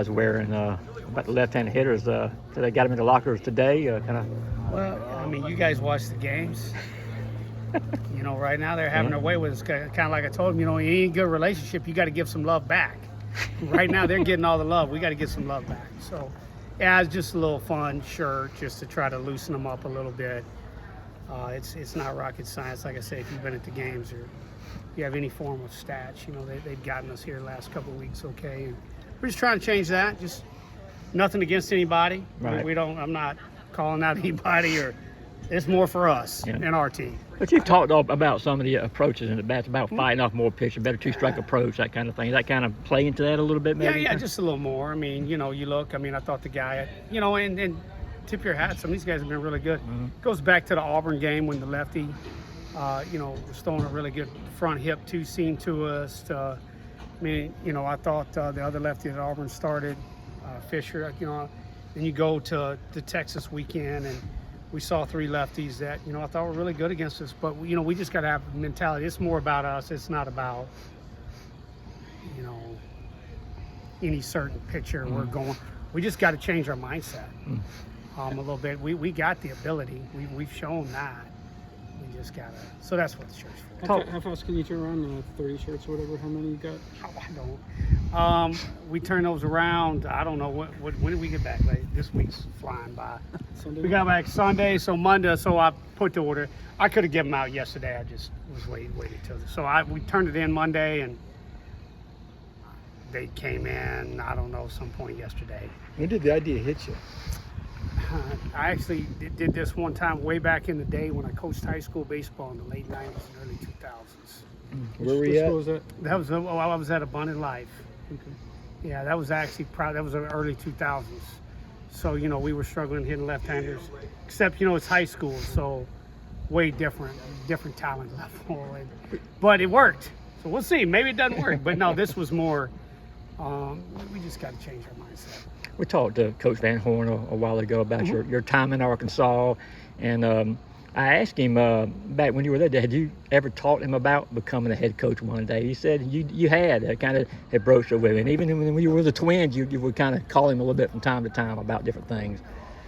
I was wearing about the left-handed hitters. So they got them in the lockers today. Well, I mean, you guys watch the games. Right now they're having their way with us. Kind of like I told them, in any good relationship, you got to give some love back. Right now they're getting all the love. We got to get some love back. So, yeah, it's just a little fun shirt just to try to loosen them up a little bit. It's not rocket science. Like I say, if you've been at the games or you have any form of stats, they've gotten us here the last couple of weeks okay. And we're just trying to change that. Just nothing against anybody. Right. I'm not calling out anybody, or it's more for us and our team. But you've talked about some of the approaches in the bats, about fighting off more pitch, a better two-strike approach, that kind of thing. That kind of play into that a little bit, maybe? Yeah, just a little more. I mean, you look, I thought the guy, and tip your hat, some of these guys have been really good. Mm-hmm. Goes back to the Auburn game when the lefty, was throwing a really good front hip two-seam to us. I thought the other lefty that Auburn started, Fisher, then you go to the Texas weekend, and we saw three lefties that, I thought were really good against us. But, we just got to have a mentality. It's more about us. It's not about, any certain pitcher we're going. We just got to change our mindset a little bit. We got the ability. We've shown that. We just got to. So that's what the shirt's for. How fast can you turn around 30 shirts or whatever? How many you got? Oh, I don't. We turn those around. I don't know when did we get back? Like, this week's flying by. Sunday? We got back Sunday, so Monday. So I put the order. I could have given them out yesterday. I just was waiting till. So we turned it in Monday, and they came in. I don't know, some point yesterday. When did the idea hit you? I actually did this one time way back in the day when I coached high school baseball in the late 90s and early 2000s. Where were you at? Was that? I was at Abundant Life. Okay. Yeah, that was actually that was the early 2000s. So, we were struggling hitting left-handers, except, it's high school, so way different talent level. But it worked. So we'll see. Maybe it doesn't work. But no, this was more, we just got to change our mindset. We talked to Coach Van Horn a while ago about your time in Arkansas, and I asked him back when you were there, had you ever taught him about becoming a head coach one day? He said you had kind of had broached it with him. Even when you were the Twins, you would kind of call him a little bit from time to time about different things.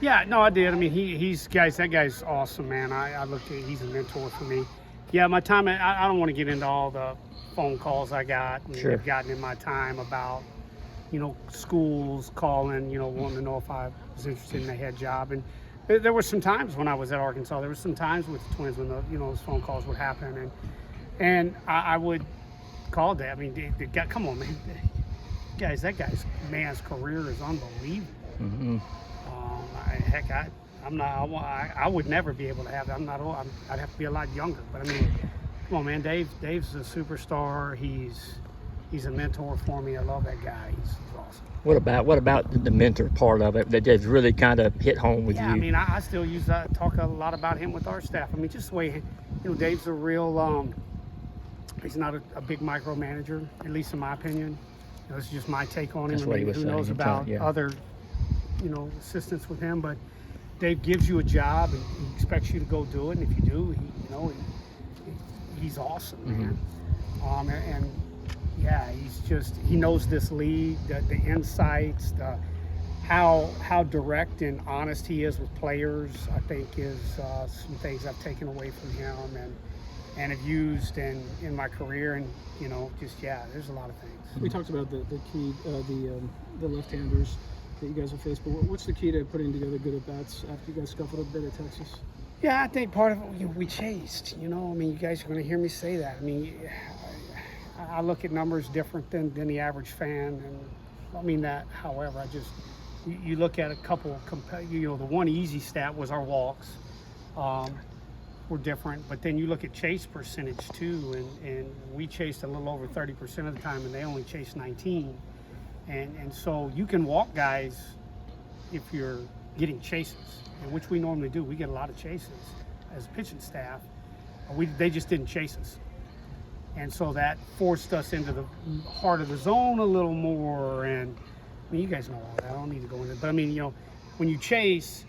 Yeah, no, I did. I mean, that guy's awesome, man. I looked at, he's a mentor for me. Yeah, my time, I don't want to get into all the phone calls I got and have gotten in my time about, schools calling, wanting to know if I was interested in a head job. And there were some times when I was at Arkansas, there were some times with the Twins when those phone calls would happen. And I would call Dad. I mean, the guy, come on, man. Guys, that man's career is unbelievable. Mm-hmm. I would never be able to have that. I'm not old. I'd have to be a lot younger. But I mean, come on, man. Dave's a superstar. He's a mentor for me. I love that guy. He's awesome. What about the mentor part of it that just really kind of hit home with you? Yeah, I mean, I still talk a lot about him with our staff. I mean, just the way, Dave's a real, he's not a big micromanager, at least in my opinion. It's just my take on him. That's what he was who saying. knows about other, assistants with him. But Dave gives you a job and he expects you to go do it. And if you do, he's awesome, man. And yeah, he knows this league, the insights, how direct and honest he is with players, I think is some things I've taken away from him and have used in my career. And, there's a lot of things. We talked about the key, the left-handers that you guys have faced, but what's the key to putting together good at-bats after you guys scuffled a bit at Texas? Yeah, I think part of it, we chased, I mean, you guys are going to hear me say that. I mean, I look at numbers different than the average fan, and I mean that. However, you look at a couple. The one easy stat was our walks, were different. But then you look at chase percentage too, and we chased a little over 30% of the time, and they only chased 19. And so you can walk guys if you're getting chases, and which we normally do. We get a lot of chases as pitching staff. They just didn't chase us. And so that forced us into the heart of the zone a little more. And I mean, you guys know all that. I don't need to go into it. But I mean, when you chase,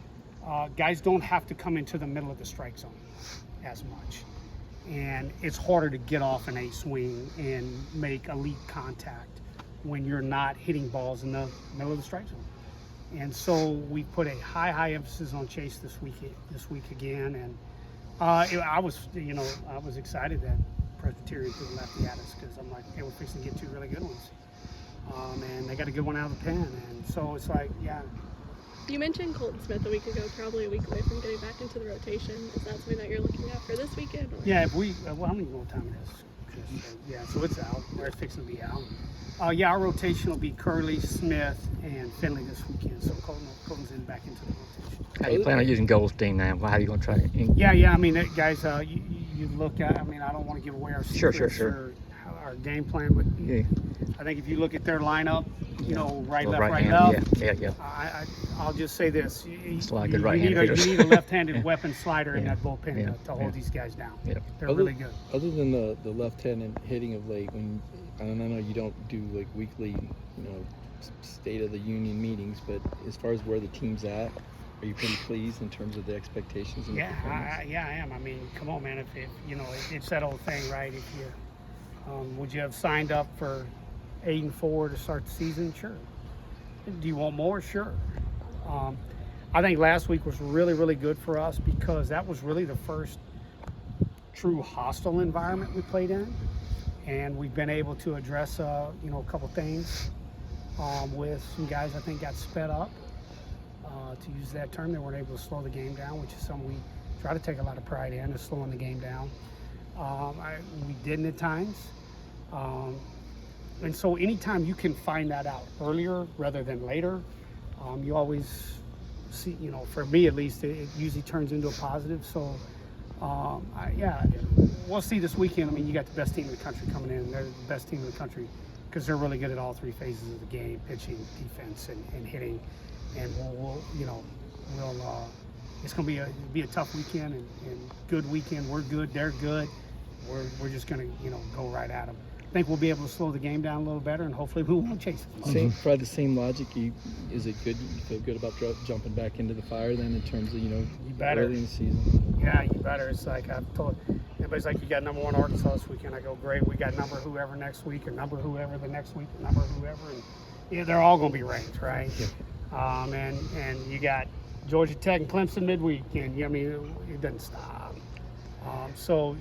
guys don't have to come into the middle of the strike zone as much. And it's harder to get off an A swing and make elite contact when you're not hitting balls in the middle of the strike zone. And so we put a high emphasis on chase this week again. And I was excited that Presbyterian threw the lefty at us, because I'm like, hey, we're fixing to get two really good ones. And they got a good one out of the pen. And so it's like, yeah. You mentioned Colton Smith a week ago, probably a week away from getting back into the rotation. Is that something that you're looking at for this weekend? Or? Yeah, if we, well, how many more time it is? Yeah, so it's out. It's fixing to be out. Yeah, our rotation will be Curley, Smith, and Finley this weekend. So Colton's in back into the rotation. How you plan on using Goldstein now? How are you going to try it? Yeah. I mean, guys, you look at. I mean, I don't want to give away our secrets Sure. or our game plan, but Yeah. I think if you look at their lineup, right, Well, left, right, hand, left. Yeah. I'll just say this: It's a lot of good you right-handed need hitters. a to weapon slider in Yeah. that bullpen Yeah. to hold these guys down. Yeah. They're really good. Other than the left-handed hitting of late, I know you don't do like weekly, state of the union meetings, but as far as where the team's at, are you pretty pleased in terms of the expectations and the performance? I am. I mean, come on, man. If it's that old thing, right? If you would you have signed up for 8-4 to start the season? Sure. Do you want more? Sure. I think last week was really, really good for us, because that was really the first true hostile environment we played in, and we've been able to address a couple things with some guys I think got sped up. To use that term, they weren't able to slow the game down, which is something we try to take a lot of pride in, is slowing the game down. We didn't at times. And so anytime you can find that out earlier rather than later, you always see, for me at least, it usually turns into a positive. So, we'll see this weekend. I mean, you got the best team in the country coming in. They're the best team in the country because they're really good at all three phases of the game: pitching, defense, and hitting. And it's going to be a tough weekend and good weekend. We're good. They're good. We're just going to go right at them. I think we'll be able to slow the game down a little better, and hopefully we won't chase them. Probably the same logic. Is it good? You feel good about jumping back into the fire then, in terms of You better. early in the season? Yeah, you better. It's like I've told everybody's like, you got number 1 Arkansas this weekend. I go, great. We got number whoever next week, or number whoever the next week, or number whoever, and they're all going to be ranked, right? Yeah. And you got Georgia Tech and Clemson midweek, and I mean it doesn't stop. So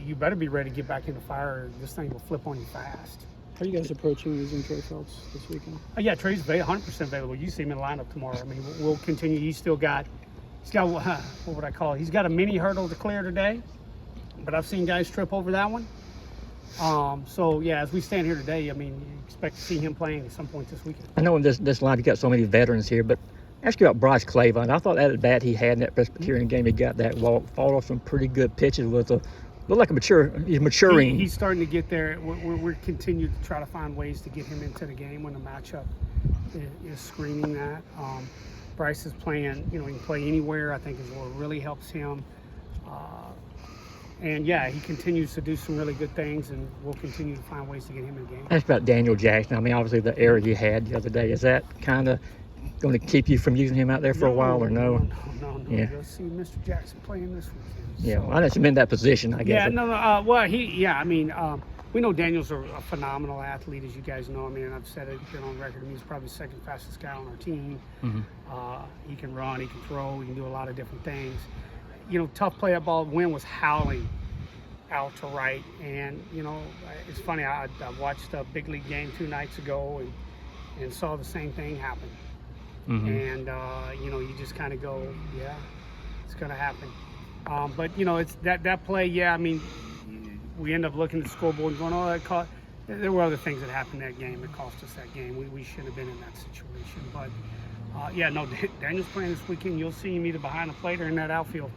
you better be ready to get back in the fire, or this thing will flip on you fast. How are you guys approaching using Tre Phelps this weekend? Yeah, Tre's 100% available. You see him in the lineup tomorrow. I mean, we'll continue. He's got what would I call it? He's got a mini hurdle to clear today, but I've seen guys trip over that one. So yeah, as we stand here today, I mean, you expect to see him playing at some point this weekend. I know in this line you got so many veterans here, but ask you about Bryce Clavon. I thought that at bat he had in that Presbyterian game, he got that walk, fought off some pretty good pitches. Looked like he's maturing. He's starting to get there. We're continuing to try to find ways to get him into the game when the matchup is screaming that. Bryce is playing, he can play anywhere, I think is what really helps him. And yeah, he continues to do some really good things, and we'll continue to find ways to get him in the game. Ask about Daniel Jackson. I mean, obviously the error you had the other day, is that kind of going to keep you from using him out there for a while, or no? No. Yeah. You'll see Mr. Jackson playing this weekend. Yeah, So, well, I know him in that position, I guess. yeah, no. Well, I mean, we know Daniel's a phenomenal athlete, as you guys know. I mean, I've said it, been on record. I mean, he's probably the second fastest guy on our team. Mm-hmm. He can run, he can throw, he can do a lot of different things. Tough play up ball. Wynn was howling out to right, and it's funny. I watched a big league game 2 nights ago and saw the same thing happen. Mm-hmm. And you just kind of go, yeah, it's going to happen. But it's that play. Yeah, I mean, we end up looking at the scoreboard and going, oh, that cost. There were other things that happened that game that cost us that game. We shouldn't have been in that situation. But Daniel's playing this weekend. You'll see him either behind the plate or in that outfield.